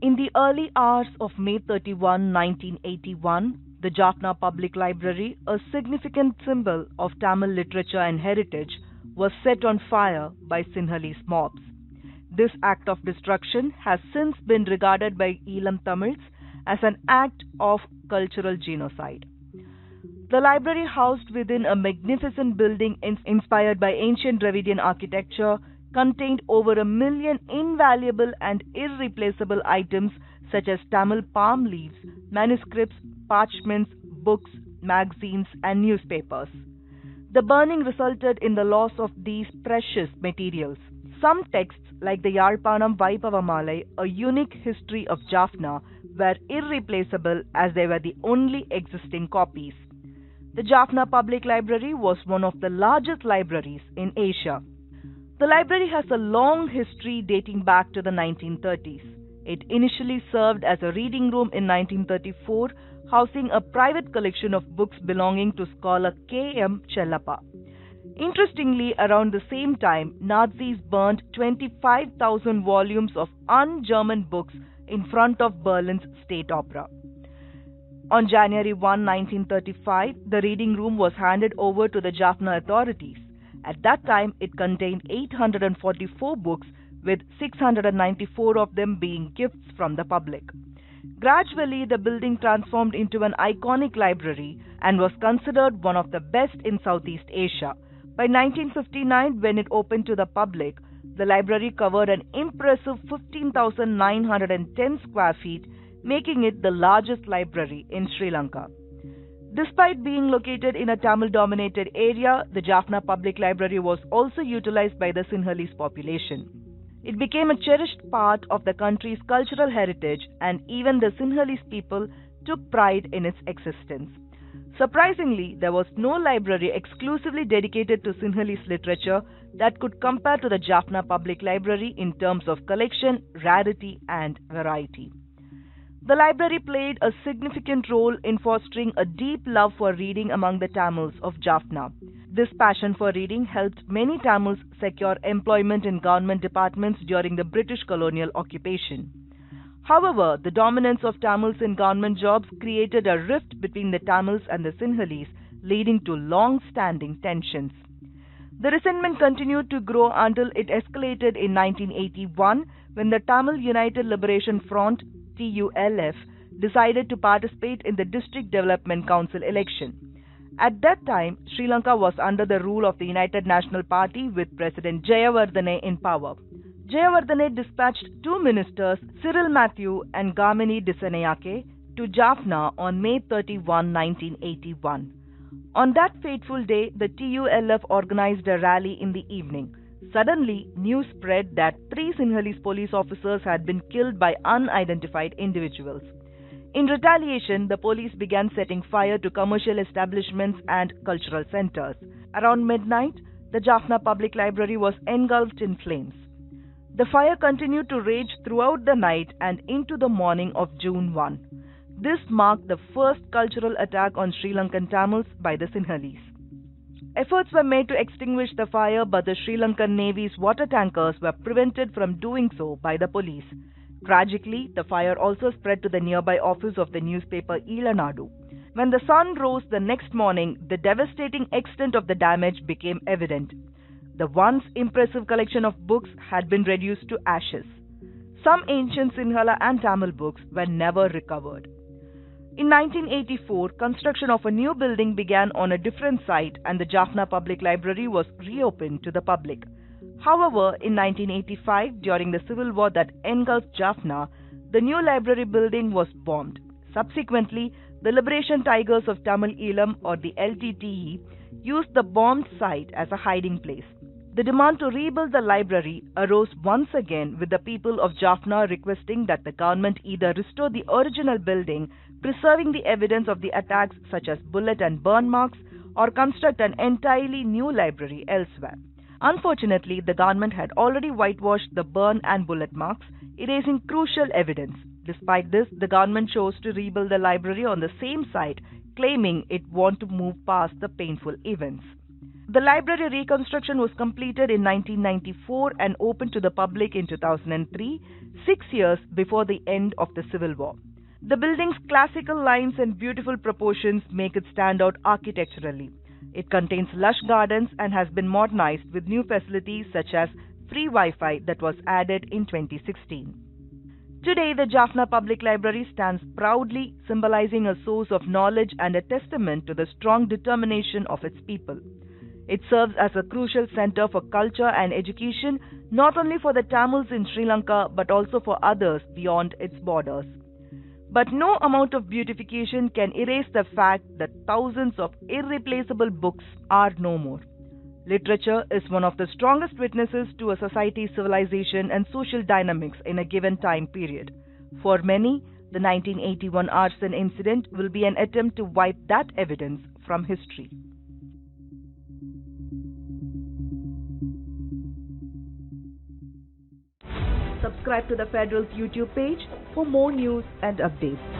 In the early hours of May 31, 1981, the Jaffna Public Library, a significant symbol of Tamil literature and heritage, was set on fire by Sinhalese mobs. This act of destruction has since been regarded by Elam Tamils as an act of cultural genocide. The library, housed within a magnificent building inspired by ancient Dravidian architecture, contained over 1 million invaluable and irreplaceable items such as Tamil palm leaves, manuscripts, parchments, books, magazines, and newspapers. The burning resulted in the loss of these precious materials. Some texts, like the Yalpanam Vaipavamalai, a unique history of Jaffna, were irreplaceable as they were the only existing copies. The Jaffna Public Library was one of the largest libraries in Asia. The library has a long history dating back to the 1930s. It initially served as a reading room in 1934, housing a private collection of books belonging to scholar K.M. Chellappa. Interestingly, around the same time, Nazis burned 25,000 volumes of un-German books in front of Berlin's State Opera. On January 1, 1935, the reading room was handed over to the Jaffna authorities. At that time, it contained 844 books, with 694 of them being gifts from the public. Gradually, the building transformed into an iconic library and was considered one of the best in Southeast Asia. By 1959, when it opened to the public, the library covered an impressive 15,910 square feet, making it the largest library in Sri Lanka. Despite being located in a Tamil-dominated area, the Jaffna Public Library was also utilized by the Sinhalese population. It became a cherished part of the country's cultural heritage, and even the Sinhalese people took pride in its existence. Surprisingly, there was no library exclusively dedicated to Sinhalese literature that could compare to the Jaffna Public Library in terms of collection, rarity, and variety. The library played a significant role in fostering a deep love for reading among the Tamils of Jaffna. This passion for reading helped many Tamils secure employment in government departments during the British colonial occupation. However, the dominance of Tamils in government jobs created a rift between the Tamils and the Sinhalese, leading to long-standing tensions. The resentment continued to grow until it escalated in 1981 when the Tamil United Liberation Front TULF decided to participate in the District Development Council election. At that time, Sri Lanka was under the rule of the United National Party with President Jayawardene in power. Jayawardene dispatched two ministers, Cyril Matthew and Gamini Dissanayake, to Jaffna on May 31, 1981. On that fateful day, the TULF organized a rally in the evening. Suddenly, news spread that 3 Sinhalese police officers had been killed by unidentified individuals. In retaliation, the police began setting fire to commercial establishments and cultural centers. Around midnight, the Jaffna Public Library was engulfed in flames. The fire continued to rage throughout the night and into the morning of June 1. This marked the first cultural attack on Sri Lankan Tamils by the Sinhalese. Efforts were made to extinguish the fire, but the Sri Lankan Navy's water tankers were prevented from doing so by the police. Tragically, the fire also spread to the nearby office of the newspaper Ilanadu. When the sun rose the next morning, the devastating extent of the damage became evident. The once impressive collection of books had been reduced to ashes. Some ancient Sinhala and Tamil books were never recovered. In 1984, construction of a new building began on a different site and the Jaffna Public Library was reopened to the public. However, in 1985, during the civil war that engulfed Jaffna, the new library building was bombed. Subsequently, the Liberation Tigers of Tamil Eelam, or the LTTE, used the bombed site as a hiding place. The demand to rebuild the library arose once again, with the people of Jaffna requesting that the government either restore the original building, preserving the evidence of the attacks such as bullet and burn marks, or construct an entirely new library elsewhere. Unfortunately, the government had already whitewashed the burn and bullet marks, erasing crucial evidence. Despite this, the government chose to rebuild the library on the same site, claiming it wanted to move past the painful events. The library reconstruction was completed in 1994 and opened to the public in 2003, 6 years before the end of the Civil War. The building's classical lines and beautiful proportions make it stand out architecturally. It contains lush gardens and has been modernized with new facilities such as free Wi-Fi that was added in 2016. Today, the Jaffna Public Library stands proudly, symbolizing a source of knowledge and a testament to the strong determination of its people. It serves as a crucial center for culture and education, not only for the Tamils in Sri Lanka but also for others beyond its borders. But no amount of beautification can erase the fact that thousands of irreplaceable books are no more. Literature is one of the strongest witnesses to a society's civilization and social dynamics in a given time period. For many, the 1981 Arson incident will be an attempt to wipe that evidence from history. Subscribe to the Federal's YouTube page for more news and updates.